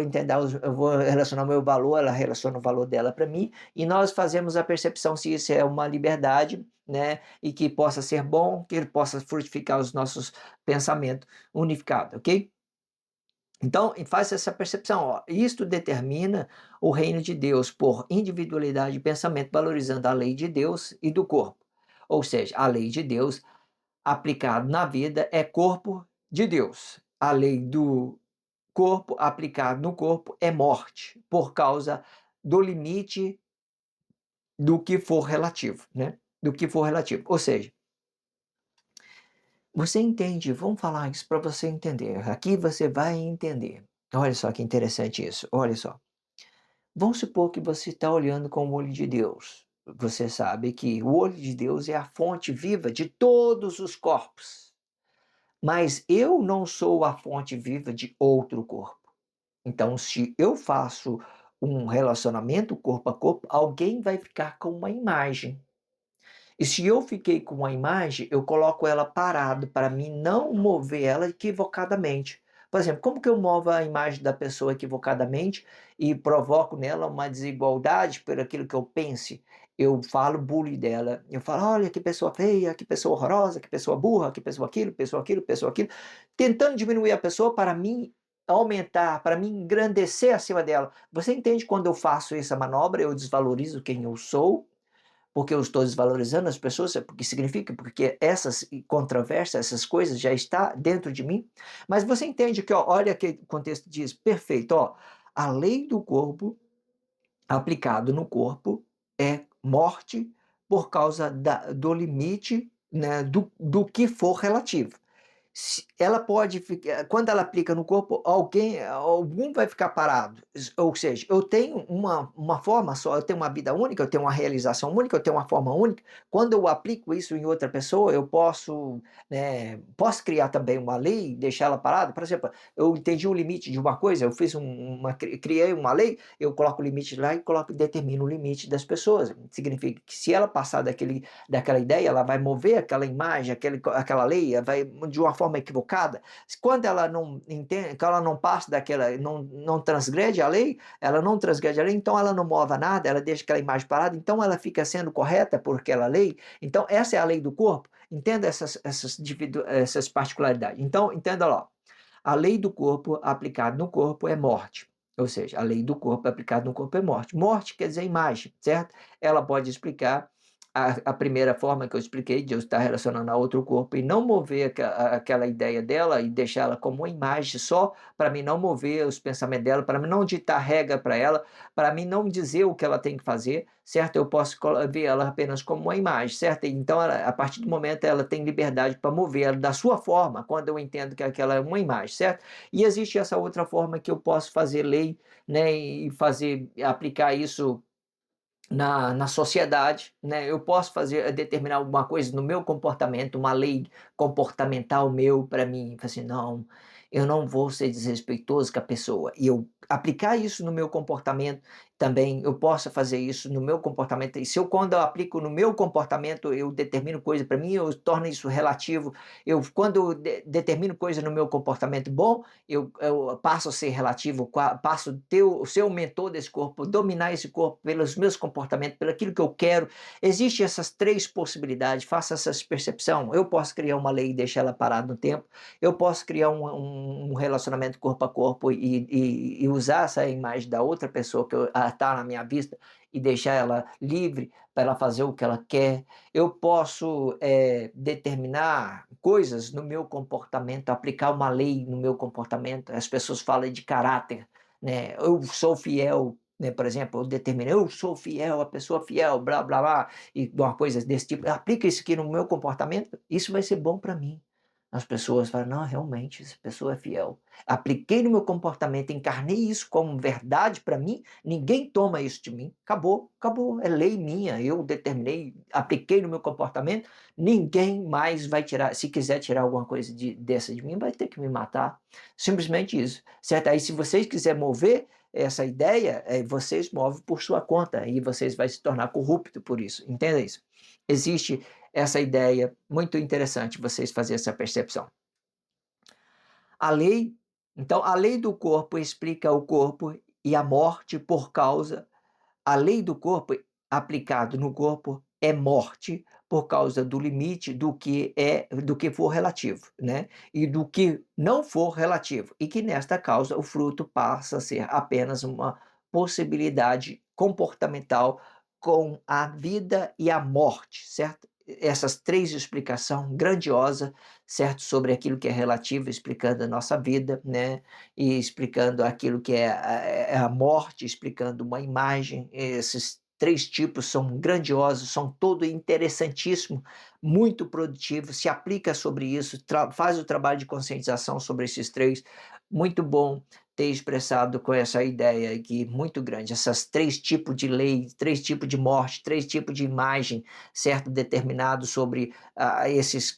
relacionar o meu valor, ela relaciona o valor dela para mim, e nós fazemos a percepção se isso é uma liberdade, né, e que possa ser bom, que ele possa frutificar os nossos pensamentos unificados, ok? Então, faz essa percepção, ó. Isto determina o reino de Deus por individualidade de pensamento, valorizando a lei de Deus e do corpo. Ou seja, a lei de Deus aplicada na vida é corpo de Deus. A lei do corpo aplicada no corpo é morte, por causa do limite do que for relativo, né? Do que for relativo. Ou seja, você entende, vamos falar isso para você entender. Aqui você vai entender. Olha só que interessante isso. Olha só. Vamos supor que você está olhando com o olho de Deus. Você sabe que o olho de Deus é a fonte viva de todos os corpos. Mas eu não sou a fonte viva de outro corpo. Então, se eu faço um relacionamento corpo a corpo, alguém vai ficar com uma imagem. E se eu fiquei com uma imagem, eu coloco ela parado para mim não mover ela equivocadamente. Por exemplo, como que eu movo a imagem da pessoa equivocadamente e provoco nela uma desigualdade por aquilo que eu pense? Eu falo bullying dela. Eu falo, olha que pessoa feia, que pessoa horrorosa, que pessoa burra, que pessoa aquilo, pessoa aquilo, pessoa aquilo. Tentando diminuir a pessoa para mim aumentar, para mim engrandecer acima dela. Você entende quando eu faço essa manobra, eu desvalorizo quem eu sou? porque eu estou desvalorizando as pessoas, porque significa, porque essas controvérsias, essas coisas já está dentro de mim. Mas você entende que, ó, olha que o contexto diz, perfeito, ó, a lei do corpo aplicado no corpo é morte por causa do limite, né, do que for relativo. Ela pode ficar, quando ela aplica no corpo, algum vai ficar parado. Ou seja, eu tenho uma forma só, eu tenho uma vida única, eu tenho uma realização única, eu tenho uma forma única. Quando eu aplico isso em outra pessoa, eu posso, né, posso criar também uma lei e deixar ela parada. Por exemplo, eu entendi o limite de uma coisa, eu fiz criei uma lei, eu coloco o limite lá e determino o limite das pessoas. Significa que se ela passar daquela ideia, ela vai mover aquela imagem, aquela lei, vai de uma forma equivocada. Quando ela não entende, quando ela não passa daquela, não transgrede a lei, ela não transgrede a lei, então ela não move nada, ela deixa aquela imagem parada, então ela fica sendo correta por aquela lei. Então essa é a lei do corpo. Entenda essas particularidades. Então entenda lá, a lei do corpo aplicada no corpo é morte. Ou seja, a lei do corpo aplicada no corpo é morte. Morte quer dizer imagem, certo? Ela pode explicar a primeira forma que eu expliquei, de eu estar relacionando a outro corpo e não mover aquela ideia dela e deixar ela como uma imagem só, para mim não mover os pensamentos dela, para mim não ditar regra para ela, para mim não dizer o que ela tem que fazer, certo? Eu posso ver ela apenas como uma imagem, certo? Então, a partir do momento, ela tem liberdade para mover ela da sua forma, quando eu entendo que aquela é uma imagem, certo? E existe essa outra forma que eu posso fazer lei, né, e aplicar isso na sociedade, né? Eu posso determinar alguma coisa no meu comportamento, uma lei comportamental meu para mim, assim, não, eu não vou ser desrespeitoso com a pessoa. E eu aplicar isso no meu comportamento também, eu posso fazer isso no meu comportamento. E se eu, quando eu aplico no meu comportamento, eu determino coisa para mim, eu torno isso relativo. Quando eu determino coisa no meu comportamento bom, eu passo a ser relativo, passo a ter ser o mentor desse corpo, dominar esse corpo pelos meus comportamentos, pelo aquilo que eu quero. Existem essas três possibilidades, faça essa percepção. Eu posso criar uma lei e deixar ela parada no tempo, eu posso criar um relacionamento corpo a corpo e usar essa imagem da outra pessoa que está na minha vista e deixar ela livre para ela fazer o que ela quer. Eu posso determinar coisas no meu comportamento, aplicar uma lei no meu comportamento. As pessoas falam de caráter, né? Eu sou fiel, né? Por exemplo, eu determino, eu sou fiel, a pessoa fiel, blá, blá, blá, e uma coisa desse tipo. Aplica isso aqui no meu comportamento, isso vai ser bom para mim. As pessoas falam, não, realmente, essa pessoa é fiel. Apliquei no meu comportamento, encarnei isso como verdade para mim, ninguém toma isso de mim. Acabou, acabou, é lei minha. Eu determinei, apliquei no meu comportamento, ninguém mais vai tirar. Se quiser tirar alguma coisa dessa de mim, vai ter que me matar. Simplesmente isso, certo? Aí, se vocês quiserem mover essa ideia, vocês movem por sua conta e vocês vão se tornar corrupto por isso. Entenda isso. Existe essa ideia muito interessante, vocês fazerem essa percepção. A lei, então, a lei do corpo explica o corpo e a morte por causa. A lei do corpo aplicado no corpo é morte por causa do limite do que for relativo, né? E do que não for relativo, e que nesta causa o fruto passa a ser apenas uma possibilidade comportamental com a vida e a morte, certo? Essas três explicações grandiosas, certo, sobre aquilo que é relativo, explicando a nossa vida, né? E explicando aquilo que é a morte, explicando uma imagem. Esses três tipos são grandiosos, são todo interessantíssimo, muito produtivo, se aplica sobre isso, faz o trabalho de conscientização sobre esses três, muito bom ter expressado com essa ideia aqui, muito grande, essas três tipos de lei, três tipos de morte, três tipos de imagem, certo, determinado sobre esses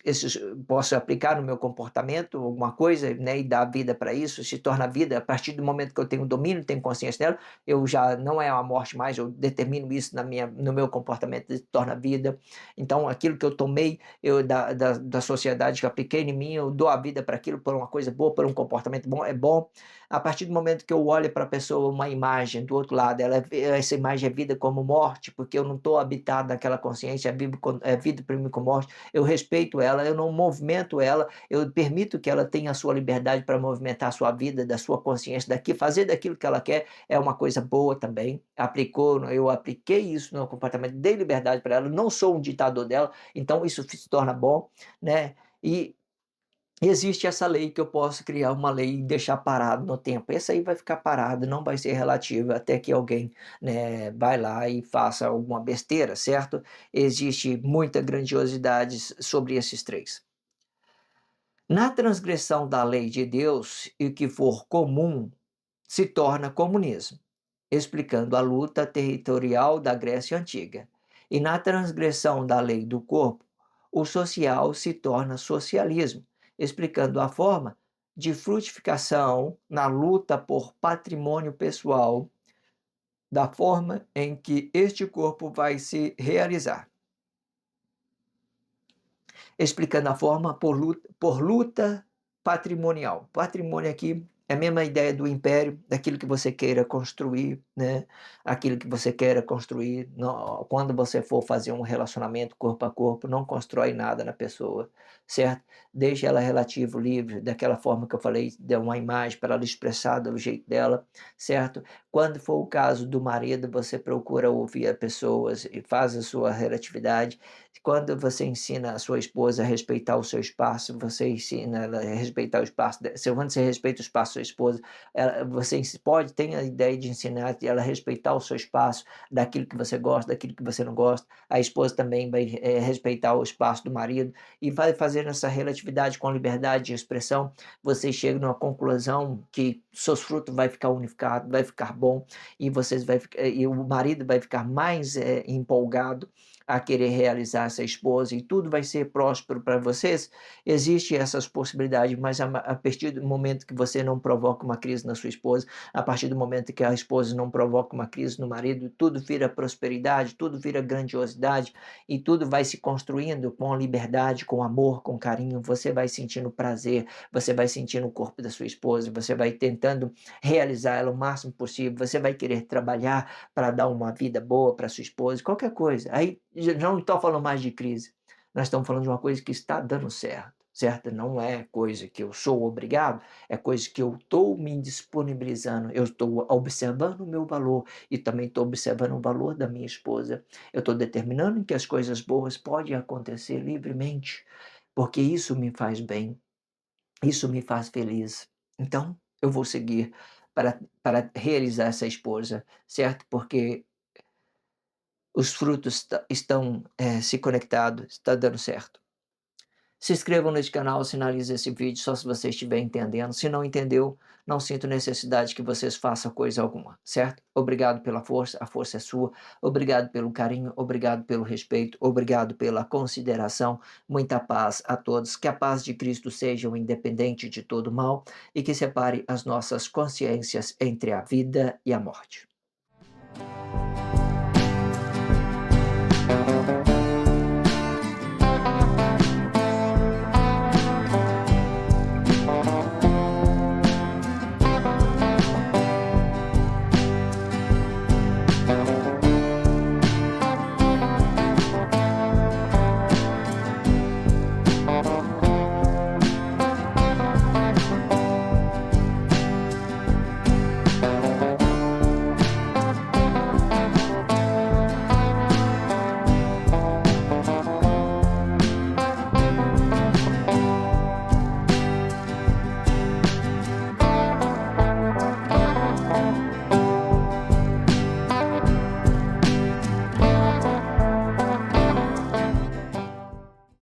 posso aplicar no meu comportamento alguma coisa, né, e dar vida para isso, se torna vida a partir do momento que eu tenho domínio, tenho consciência dela, eu já não é uma morte mais, eu determino isso no meu comportamento, se torna vida. Então, aquilo que eu tomei da sociedade que eu apliquei em mim, eu dou a vida para aquilo por uma coisa boa, por um comportamento bom, é bom. A partir do momento que eu olho para a pessoa uma imagem do outro lado, essa imagem é vida como morte, porque eu não estou habitado naquela consciência, é vida para mim com morte, eu respeito ela, eu não movimento ela, eu permito que ela tenha a sua liberdade para movimentar a sua vida, da sua consciência, fazer daquilo que ela quer, é uma coisa boa também. Eu apliquei isso no comportamento, dei liberdade para ela, não sou um ditador dela, então isso se torna bom, né? E existe essa lei que eu posso criar uma lei e deixar parado no tempo. Essa aí vai ficar parado, não vai ser relativa até que alguém, né, vai lá e faça alguma besteira, certo? Existe muita grandiosidade sobre esses três. Na transgressão da lei de Deus, e o que for comum se torna comunismo, explicando a luta territorial da Grécia Antiga. E na transgressão da lei do corpo, o social se torna socialismo, explicando a forma de frutificação na luta por patrimônio pessoal, da forma em que este corpo vai se realizar. Explicando a forma por luta patrimonial. Patrimônio aqui é a mesma ideia do império, daquilo que você queira construir, né? Aquilo que você queira construir. Quando você for fazer um relacionamento corpo a corpo, não constrói nada na pessoa, certo? Deixa ela relativo, livre, daquela forma que eu falei, dê uma imagem para ela expressar do jeito dela, certo? Quando for o caso do marido, você procura ouvir as pessoas e faz a sua relatividade. Quando você ensina a sua esposa a respeitar o seu espaço, você ensina ela a respeitar o espaço. Quando você respeita o espaço da sua esposa, você tem a ideia de ensinar ela a respeitar o seu espaço, daquilo que você gosta, daquilo que você não gosta. A esposa também vai respeitar o espaço do marido e vai fazendo essa relatividade com liberdade de expressão. Você chega numa conclusão que seus frutos vai ficar unificado, vai ficar bom e o marido vai ficar mais empolgado a querer realizar essa esposa e tudo vai ser próspero para vocês. Existem essas possibilidades, mas a partir do momento que você não provoca uma crise na sua esposa, a partir do momento que a esposa não provoca uma crise no marido, tudo vira prosperidade, tudo vira grandiosidade e tudo vai se construindo com liberdade, com amor, com carinho. Você vai sentindo prazer, você vai sentindo o corpo da sua esposa, você vai tentando realizar ela o máximo possível, você vai querer trabalhar para dar uma vida boa para sua esposa, qualquer coisa. Aí já não estou falando mais de crise, nós estamos falando de uma coisa que está dando certo, certo? Não é coisa que eu sou obrigado, é coisa que eu estou me disponibilizando, eu estou observando o meu valor e também estou observando o valor da minha esposa. Eu estou determinando que as coisas boas podem acontecer livremente, porque isso me faz bem, isso me faz feliz. Então, eu vou seguir para realizar essa esposa, certo? Porque os frutos estão se conectados, está dando certo. Se inscrevam nesse canal, sinalize esse vídeo só se você estiver entendendo. Se não entendeu, não sinto necessidade que vocês façam coisa alguma, certo? Obrigado pela força, a força é sua. Obrigado pelo carinho, obrigado pelo respeito, obrigado pela consideração. Muita paz a todos. Que a paz de Cristo seja o independente de todo mal e que separe as nossas consciências entre a vida e a morte.